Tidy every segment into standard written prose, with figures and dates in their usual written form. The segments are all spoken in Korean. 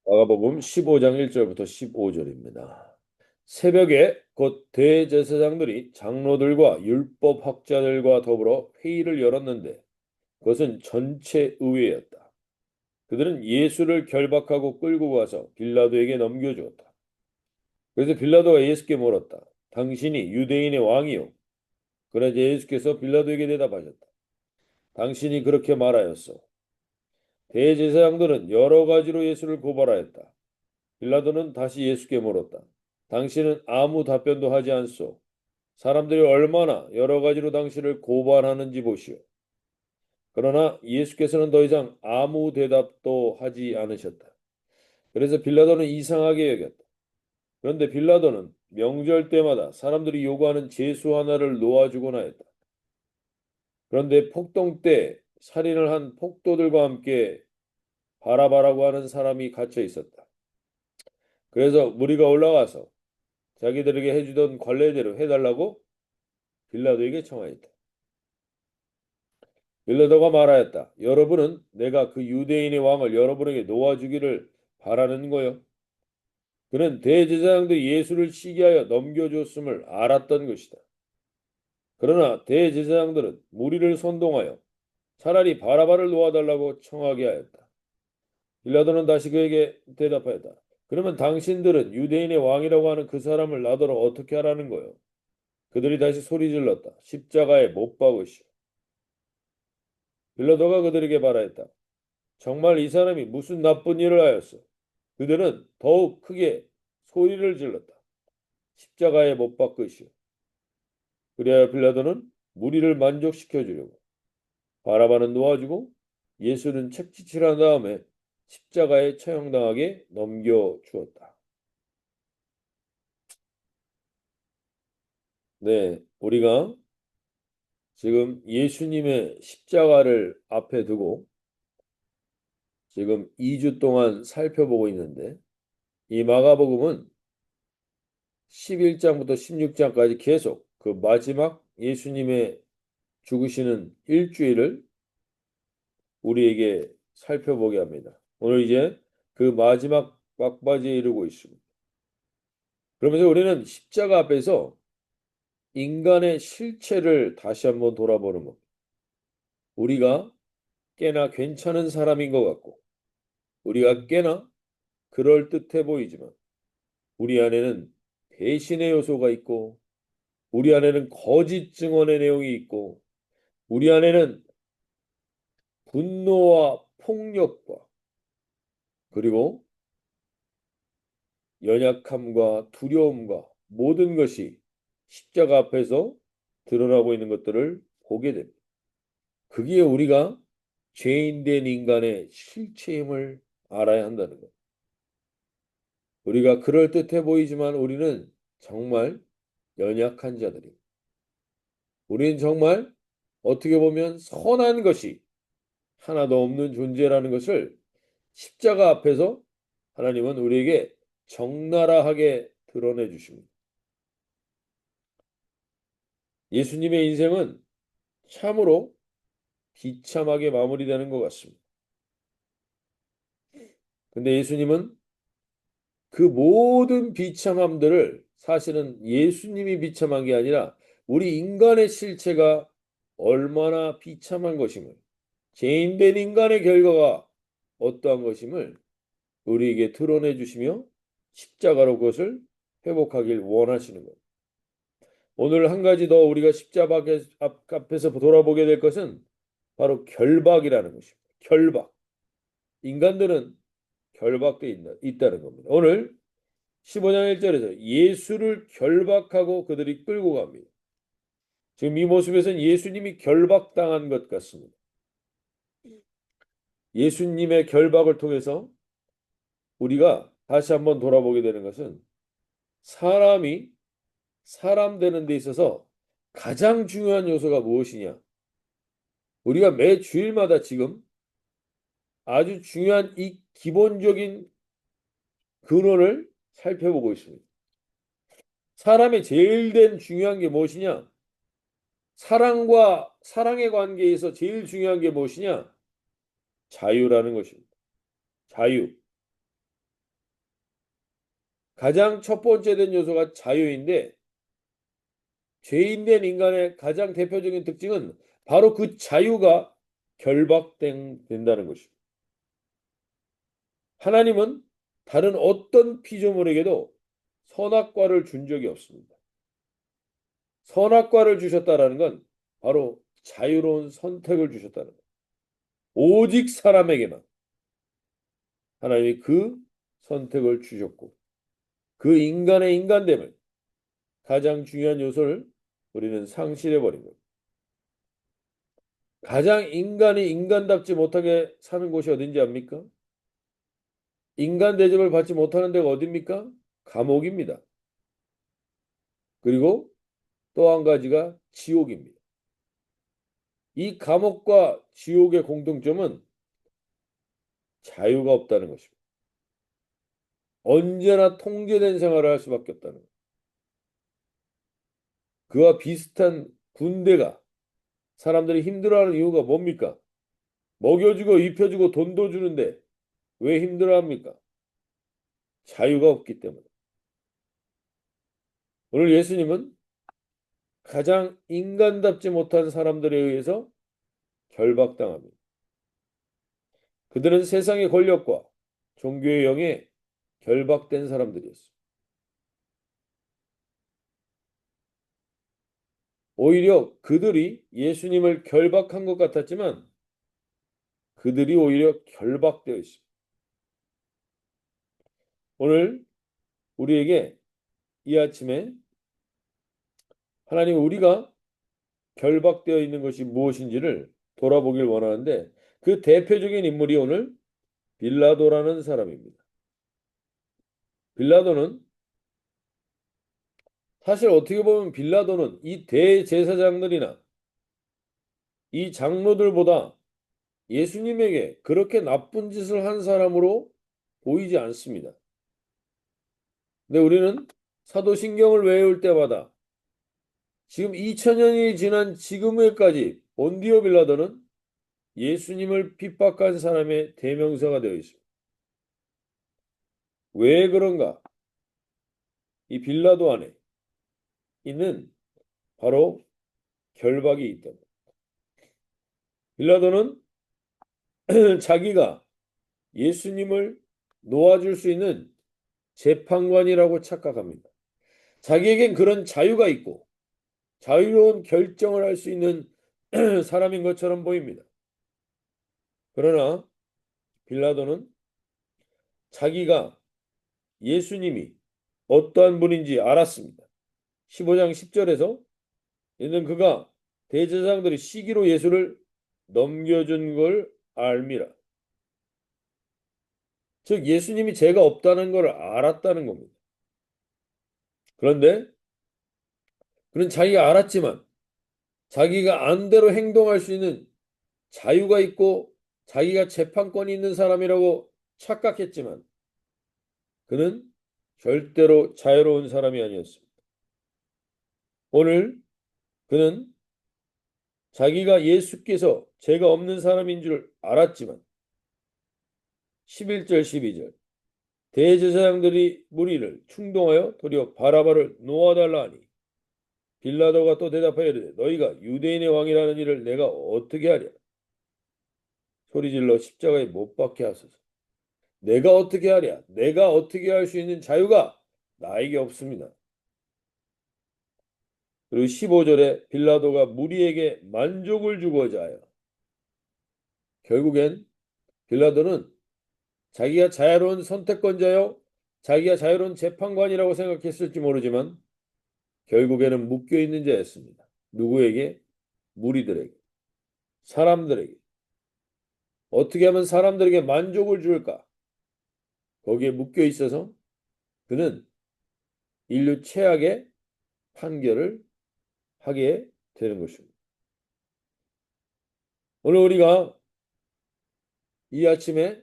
마가복음 15장 1절부터 15절입니다. 새벽에 곧 대제사장들이 장로들과 율법학자들과 더불어 회의를 열었는데 그것은 전체 의회였다. 그들은 예수를 결박하고 끌고 가서 빌라도에게 넘겨주었다. 그래서 빌라도가 예수께 물었다. 당신이 유대인의 왕이요? 그러자 예수께서 빌라도에게 대답하셨다. 당신이 그렇게 말하였소. 대제사장들은 여러 가지로 예수를 고발하였다. 빌라도는 다시 예수께 물었다. 당신은 아무 답변도 하지 않소. 사람들이 얼마나 여러 가지로 당신을 고발하는지 보시오. 그러나 예수께서는 더 이상 아무 대답도 하지 않으셨다. 그래서 빌라도는 이상하게 여겼다. 그런데 빌라도는 명절 때마다 사람들이 요구하는 제수 하나를 놓아주곤 하였다. 그런데 폭동 때 살인을 한 폭도들과 함께 바라바라고 하는 사람이 갇혀 있었다. 그래서 무리가 올라가서 자기들에게 해주던 관례대로 해달라고 빌라도에게 청하였다. 빌라도가 말하였다. 여러분은 내가 그 유대인의 왕을 여러분에게 놓아주기를 바라는 거요. 그는 대제사장들이 예수를 시기하여 넘겨줬음을 알았던 것이다. 그러나 대제사장들은 무리를 선동하여 차라리 바라바를 놓아달라고 청하게 하였다. 빌라도는 다시 그에게 대답하였다. 그러면 당신들은 유대인의 왕이라고 하는 그 사람을 나더러 어떻게 하라는 거요? 그들이 다시 소리 질렀다. 십자가에 못 박으시오. 빌라도가 그들에게 말하였다. 정말 이 사람이 무슨 나쁜 일을 하였어? 그들은 더욱 크게 소리를 질렀다. 십자가에 못 박으시오. 그래야 빌라도는 무리를 만족시켜 주려고 바라바는 놓아주고 예수는 책짓질한 다음에 십자가에 처형당하게 넘겨 주었다. 네, 우리가 지금 예수님의 십자가를 앞에 두고 지금 2주 동안 살펴보고 있는데 이 마가복음은 11장부터 16장까지 계속 그 마지막 예수님의 죽으시는 일주일을 우리에게 살펴보게 합니다. 오늘 이제 그 마지막 막바지에 이르고 있습니다. 그러면서 우리는 십자가 앞에서 인간의 실체를 다시 한번 돌아보는 것. 우리가 꽤나 괜찮은 사람인 것 같고, 우리가 꽤나 그럴듯해 보이지만, 우리 안에는 배신의 요소가 있고, 우리 안에는 거짓 증언의 내용이 있고, 우리 안에는 분노와 폭력과 그리고 연약함과 두려움과 모든 것이 십자가 앞에서 드러나고 있는 것들을 보게 됩니다. 그게 우리가 죄인된 인간의 실체임을 알아야 한다는 것. 우리가 그럴듯해 보이지만 우리는 정말 연약한 자들입니다. 우리는 정말 어떻게 보면 선한 것이 하나도 없는 존재라는 것을 십자가 앞에서 하나님은 우리에게 적나라하게 드러내 주십니다. 예수님의 인생은 참으로 비참하게 마무리되는 것 같습니다. 근데 예수님은 그 모든 비참함들을 사실은 예수님이 비참한 게 아니라 우리 인간의 실체가 얼마나 비참한 것임을, 죄인된 인간의 결과가 어떠한 것임을 우리에게 드러내 주시며 십자가로 그것을 회복하길 원하시는 거예요. 오늘 한 가지 더 우리가 십자가 앞에서 돌아보게 될 것은 바로 결박이라는 것입니다. 결박. 인간들은 결박되어 있다는 겁니다. 오늘 15장 1절에서 예수를 결박하고 그들이 끌고 갑니다. 지금 이 모습에서는 예수님이 결박당한 것 같습니다. 예수님의 결박을 통해서 우리가 다시 한번 돌아보게 되는 것은 사람이 사람 되는 데 있어서 가장 중요한 요소가 무엇이냐? 우리가 매 주일마다 지금 아주 중요한 이 기본적인 근원을 살펴보고 있습니다. 사람의 제일 된 중요한 게 무엇이냐? 사랑과 사랑의 관계에서 제일 중요한 게 무엇이냐? 자유라는 것입니다. 자유. 가장 첫 번째 된 요소가 자유인데 죄인된 인간의 가장 대표적인 특징은 바로 그 자유가 결박된다는 것입니다. 하나님은 다른 어떤 피조물에게도 선악과를 준 적이 없습니다. 선악과를 주셨다라는 건 바로 자유로운 선택을 주셨다는 것. 오직 사람에게만 하나님이 그 선택을 주셨고 그 인간의 인간됨을 가장 중요한 요소를 우리는 상실해 버린 거예요. 가장 인간이 인간답지 못하게 사는 곳이 어딘지 압니까? 인간 대접을 받지 못하는 데가 어딥니까? 감옥입니다. 그리고 또 한 가지가 지옥입니다. 이 감옥과 지옥의 공통점은 자유가 없다는 것입니다. 언제나 통제된 생활을 할 수밖에 없다는 것. 그와 비슷한 군대가 사람들이 힘들어하는 이유가 뭡니까? 먹여주고 입혀주고 돈도 주는데 왜 힘들어합니까? 자유가 없기 때문에. 오늘 예수님은 가장 인간답지 못한 사람들에 의해서 결박당합니다. 그들은 세상의 권력과 종교의 영에 결박된 사람들이었습니다. 오히려 그들이 예수님을 결박한 것 같았지만 그들이 오히려 결박되어 있습니다. 오늘 우리에게 이 아침에 하나님 우리가 결박되어 있는 것이 무엇인지를 돌아보길 원하는데 그 대표적인 인물이 오늘 빌라도라는 사람입니다. 빌라도는 사실 어떻게 보면 빌라도는 이 대제사장들이나 이 장로들보다 예수님에게 그렇게 나쁜 짓을 한 사람으로 보이지 않습니다. 근데 우리는 사도신경을 외울 때마다 지금 2000년이 지난 지금에까지 본디오 빌라도는 예수님을 핍박한 사람의 대명사가 되어 있습니다. 왜 그런가? 이 빌라도 안에 있는 바로 결박이 있다. 빌라도는 자기가 예수님을 놓아줄 수 있는 재판관이라고 착각합니다. 자기에겐 그런 자유가 있고 자유로운 결정을 할 수 있는 사람인 것처럼 보입니다. 그러나 빌라도는 자기가 예수님이 어떠한 분인지 알았습니다. 15장 10절에서 이는 그가 대제사장들이 시기로 예수를 넘겨준 걸 알미라. 즉 예수님이 죄가 없다는 걸 알았다는 겁니다. 그런데 그는 자기가 알았지만 자기가 안대로 행동할 수 있는 자유가 있고 자기가 재판권이 있는 사람이라고 착각했지만 그는 절대로 자유로운 사람이 아니었습니다. 오늘 그는 자기가 예수께서 죄가 없는 사람인 줄 알았지만 11절 12절 대제사장들이 무리를 충동하여 도리어 바라바를 놓아달라 하니 빌라도가 또 대답하여 이르되 너희가 유대인의 왕이라는 일을 내가 어떻게 하랴 소리질러 십자가에 못 박게 하소서. 내가 어떻게 하랴 내가 어떻게 할 수 있는 자유가 나에게 없습니다. 그리고 15절에 빌라도가 무리에게 만족을 주고자 하여 결국엔 빌라도는 자기가 자유로운 선택권자요 자기가 자유로운 재판관이라고 생각했을지 모르지만 결국에는 묶여있는 자였습니다. 누구에게? 무리들에게, 사람들에게. 어떻게 하면 사람들에게 만족을 줄까? 거기에 묶여있어서 그는 인류 최악의 판결을 하게 되는 것입니다. 오늘 우리가 이 아침에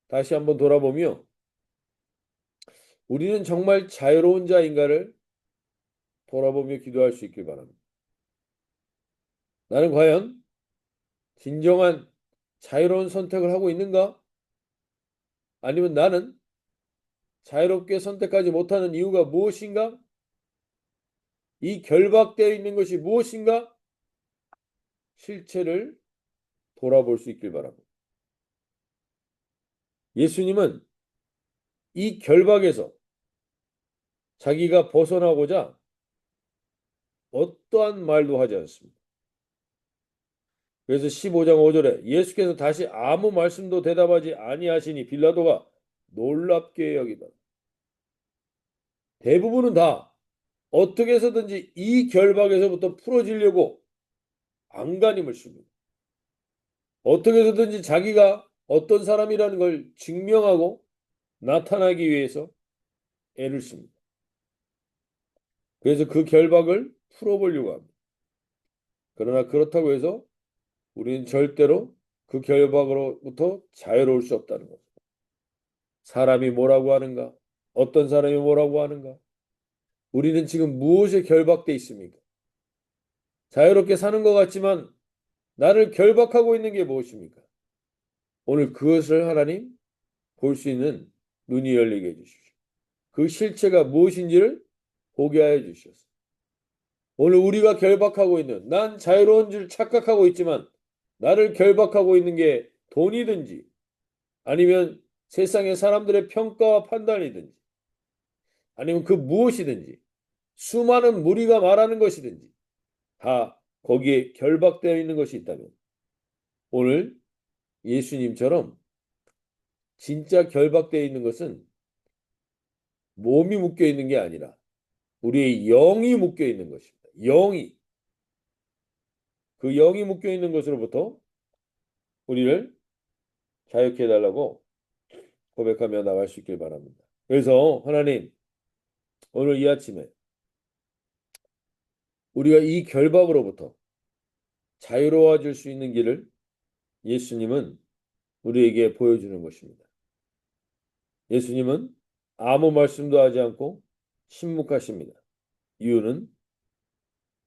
다시 한번 돌아보며 우리는 정말 자유로운 자인가를 돌아보며 기도할 수 있길 바랍니다. 나는 과연 진정한 자유로운 선택을 하고 있는가? 아니면 나는 자유롭게 선택하지 못하는 이유가 무엇인가? 이 결박되어 있는 것이 무엇인가? 실체를 돌아볼 수 있길 바랍니다. 예수님은 이 결박에서 자기가 벗어나고자 어떠한 말도 하지 않습니다. 그래서 15장 5절에 예수께서 다시 아무 말씀도 대답하지 아니하시니 빌라도가 놀랍게 여기다. 대부분은 다 어떻게 해서든지 이 결박에서부터 풀어지려고 안간힘을 씁니다. 어떻게 해서든지 자기가 어떤 사람이라는 걸 증명하고 나타나기 위해서 애를 씁니다. 그래서 그 결박을 풀어보려고 합니다. 그러나 그렇다고 해서 우리는 절대로 그 결박으로부터 자유로울 수 없다는 것. 사람이 뭐라고 하는가? 어떤 사람이 뭐라고 하는가? 우리는 지금 무엇에 결박돼 있습니까? 자유롭게 사는 것 같지만 나를 결박하고 있는 게 무엇입니까? 오늘 그것을 하나님 볼 수 있는 눈이 열리게 해주십시오. 그 실체가 무엇인지를 보게 하여 주시옵소서. 오늘 우리가 결박하고 있는 난 자유로운 줄 착각하고 있지만 나를 결박하고 있는 게 돈이든지 아니면 세상의 사람들의 평가와 판단이든지 아니면 그 무엇이든지 수많은 무리가 말하는 것이든지 다 거기에 결박되어 있는 것이 있다면 오늘 예수님처럼 진짜 결박되어 있는 것은 몸이 묶여 있는 게 아니라 우리의 영이 묶여 있는 것입니다. 영이 그 영이 묶여 있는 것으로부터 우리를 자유케 해달라고 고백하며 나갈 수 있길 바랍니다. 그래서 하나님 오늘 이 아침에 우리가 이 결박으로부터 자유로워질 수 있는 길을 예수님은 우리에게 보여주는 것입니다. 예수님은 아무 말씀도 하지 않고 침묵하십니다. 이유는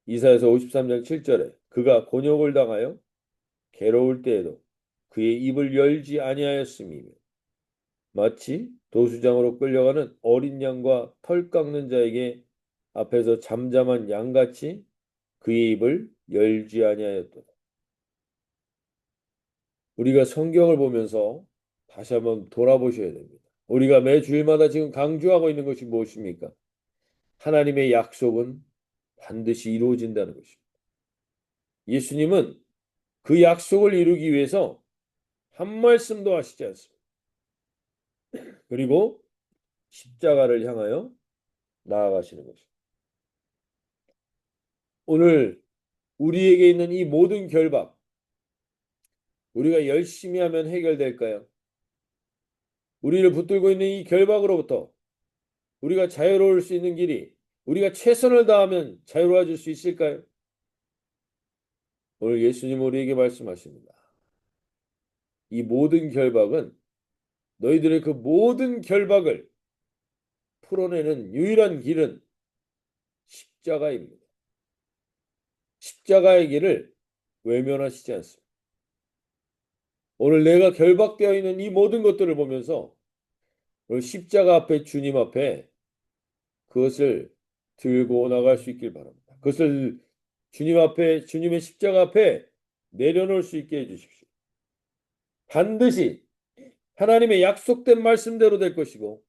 이사야서 53장 7절에 그가 곤욕을 당하여 괴로울 때에도 그의 입을 열지 아니하였음이며 마치 도수장으로 끌려가는 어린 양과 털 깎는 자에게 앞에서 잠잠한 양같이 그의 입을 열지 아니하였도다. 우리가 성경을 보면서 다시 한번 돌아보셔야 됩니다. 우리가 매 주일마다 지금 강조하고 있는 것이 무엇입니까? 하나님의 약속은 반드시 이루어진다는 것입니다. 예수님은 그 약속을 이루기 위해서 한 말씀도 하시지 않습니다. 그리고 십자가를 향하여 나아가시는 것입니다. 오늘 우리에게 있는 이 모든 결박, 우리가 열심히 하면 해결될까요? 우리를 붙들고 있는 이 결박으로부터 우리가 자유로울 수 있는 길이 우리가 최선을 다하면 자유로워질 수 있을까요? 오늘 예수님 우리에게 말씀하십니다. 이 모든 결박은 너희들의 그 모든 결박을 풀어내는 유일한 길은 십자가입니다. 십자가의 길을 외면하시지 않습니다. 오늘 내가 결박되어 있는 이 모든 것들을 보면서 오늘 십자가 앞에 주님 앞에 그것을 들고 나갈 수 있길 바랍니다. 그것을 주님 앞에 주님의 십자가 앞에 내려놓을 수 있게 해주십시오. 반드시 하나님의 약속된 말씀대로 될 것이고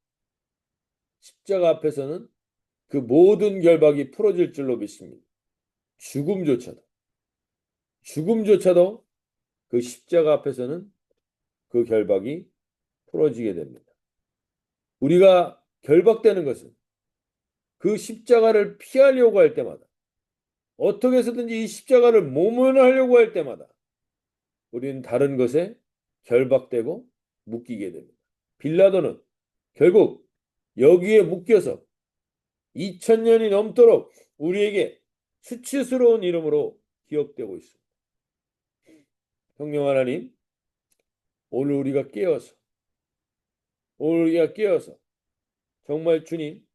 십자가 앞에서는 그 모든 결박이 풀어질 줄로 믿습니다. 죽음조차도 그 십자가 앞에서는 그 결박이 풀어지게 됩니다. 우리가 결박되는 것은 그 십자가를 피하려고 할 때마다 어떻게 해서든지 이 십자가를 모면하려고 할 때마다 우리는 다른 것에 결박되고 묶이게 됩니다. 빌라도는 결국 여기에 묶여서 2000년이 넘도록 우리에게 수치스러운 이름으로 기억되고 있습니다. 성령 하나님, 오늘 우리가 깨어서 정말 주님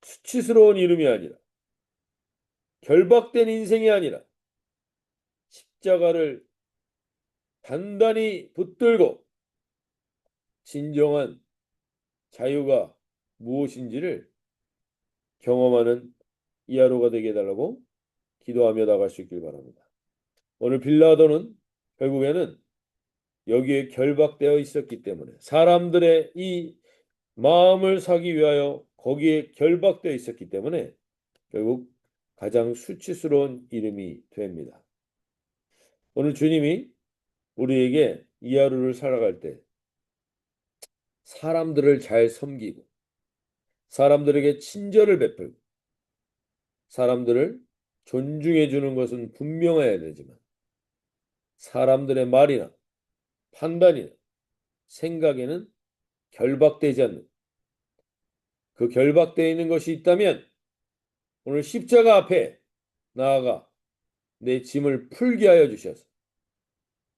수치스러운 이름이 아니라 결박된 인생이 아니라 십자가를 단단히 붙들고 진정한 자유가 무엇인지를 경험하는 이하로가 되게 해달라고 기도하며 나갈 수 있길 바랍니다. 오늘 빌라도는 결국에는 여기에 결박되어 있었기 때문에 사람들의 이 마음을 사기 위하여 거기에 결박되어 있었기 때문에 결국 가장 수치스러운 이름이 됩니다. 오늘 주님이 우리에게 이 하루를 살아갈 때 사람들을 잘 섬기고 사람들에게 친절을 베풀고 사람들을 존중해 주는 것은 분명해야 되지만 사람들의 말이나 판단이나 생각에는 결박되지 않는 그 결박되어 있는 것이 있다면 오늘 십자가 앞에 나아가 내 짐을 풀게 하여 주셔서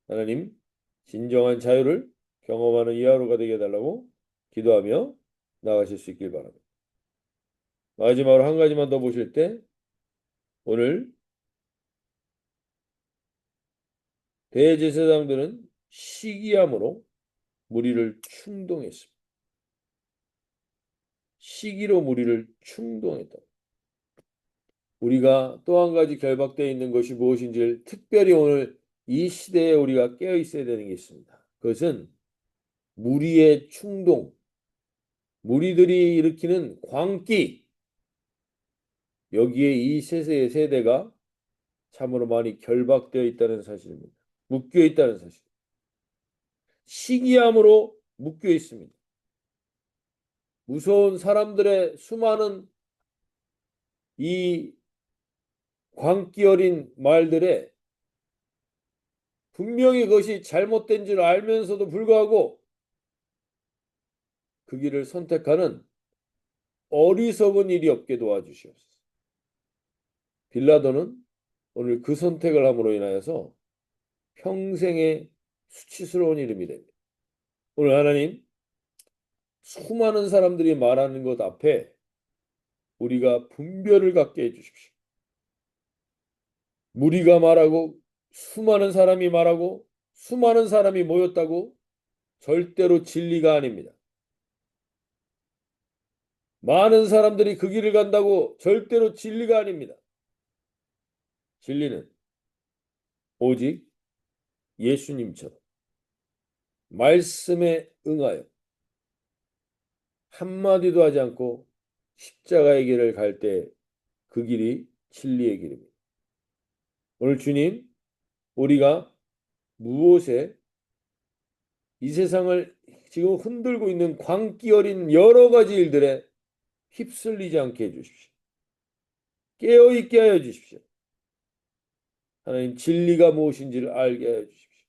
하나님 진정한 자유를 경험하는 이 하루가 되게 해달라고 기도하며 나가실 수 있길 바랍니다. 마지막으로 한 가지만 더 보실 때 오늘 대제사장들은 시기함으로 무리를 충동했습니다. 시기로 무리를 충동했다. 우리가 또 한 가지 결박되어 있는 것이 무엇인지를 특별히 오늘 이 시대에 우리가 깨어 있어야 되는 게 있습니다. 그것은 무리의 충동, 무리들이 일으키는 광기, 여기에 이 세대가 참으로 많이 결박되어 있다는 사실입니다. 묶여 있다는 사실. 시기함으로 묶여 있습니다. 무서운 사람들의 수많은 이 광기 어린 말들에 분명히 그것이 잘못된 줄 알면서도 불구하고 그 길을 선택하는 어리석은 일이 없게 도와주시옵소서. 빌라도는 오늘 그 선택을 함으로 인하여서 평생의 수치스러운 이름이 됩니다. 오늘 하나님 수많은 사람들이 말하는 것 앞에 우리가 분별을 갖게 해주십시오. 무리가 말하고 수많은 사람이 말하고 수많은 사람이 모였다고 절대로 진리가 아닙니다. 많은 사람들이 그 길을 간다고 절대로 진리가 아닙니다. 진리는 오직 예수님처럼 말씀에 응하여 한마디도 하지 않고 십자가의 길을 갈 때 그 길이 진리의 길입니다. 오늘 주님, 우리가 무엇에 이 세상을 지금 흔들고 있는 광기 어린 여러 가지 일들에 휩쓸리지 않게 해주십시오. 깨어있게 하여 주십시오. 하나님 진리가 무엇인지를 알게 하여 주십시오.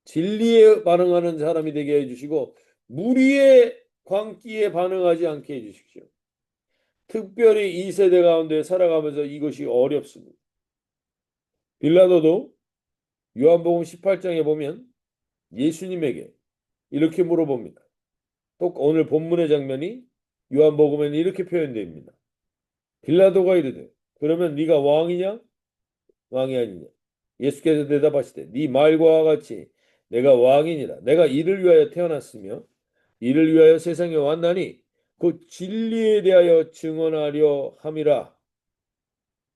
진리에 반응하는 사람이 되게 해주시고 무리의 광기에 반응하지 않게 해주십시오. 특별히 이 세대 가운데 살아가면서 이것이 어렵습니다. 빌라도도 요한복음 18장에 보면 예수님에게 이렇게 물어봅니다. 또 오늘 본문의 장면이 요한복음에는 이렇게 표현됩니다. 빌라도가 이르되 그러면 네가 왕이냐 왕이 아니냐. 예수께서 대답하시되 네 말과 같이 내가 왕이니라. 내가 이를 위하여 태어났으며 이를 위하여 세상에 왔나니 곧 진리에 대하여 증언하려 함이라.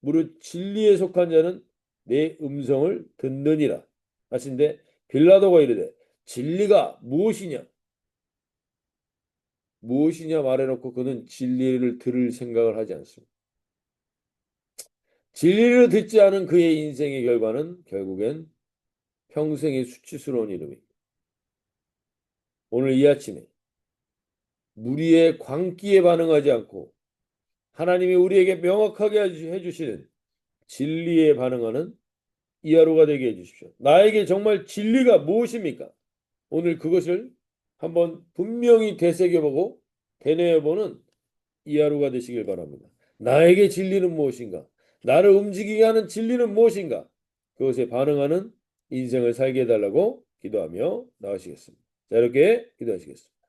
무릇 진리에 속한 자는 내 음성을 듣느니라. 하신데 빌라도가 이르되 진리가 무엇이냐? 무엇이냐 말해놓고 그는 진리를 들을 생각을 하지 않습니다. 진리를 듣지 않은 그의 인생의 결과는 결국엔 평생의 수치스러운 이름입니다. 오늘 이 아침에 무리의 광기에 반응하지 않고 하나님이 우리에게 명확하게 해주시는 진리에 반응하는 이 하루가 되게 해주십시오. 나에게 정말 진리가 무엇입니까? 오늘 그것을 한번 분명히 되새겨보고 되뇌어보는 이 하루가 되시길 바랍니다. 나에게 진리는 무엇인가? 나를 움직이게 하는 진리는 무엇인가? 그것에 반응하는 인생을 살게 해달라고 기도하며 나가시겠습니다. 자, 이렇게 기도하시겠습니다.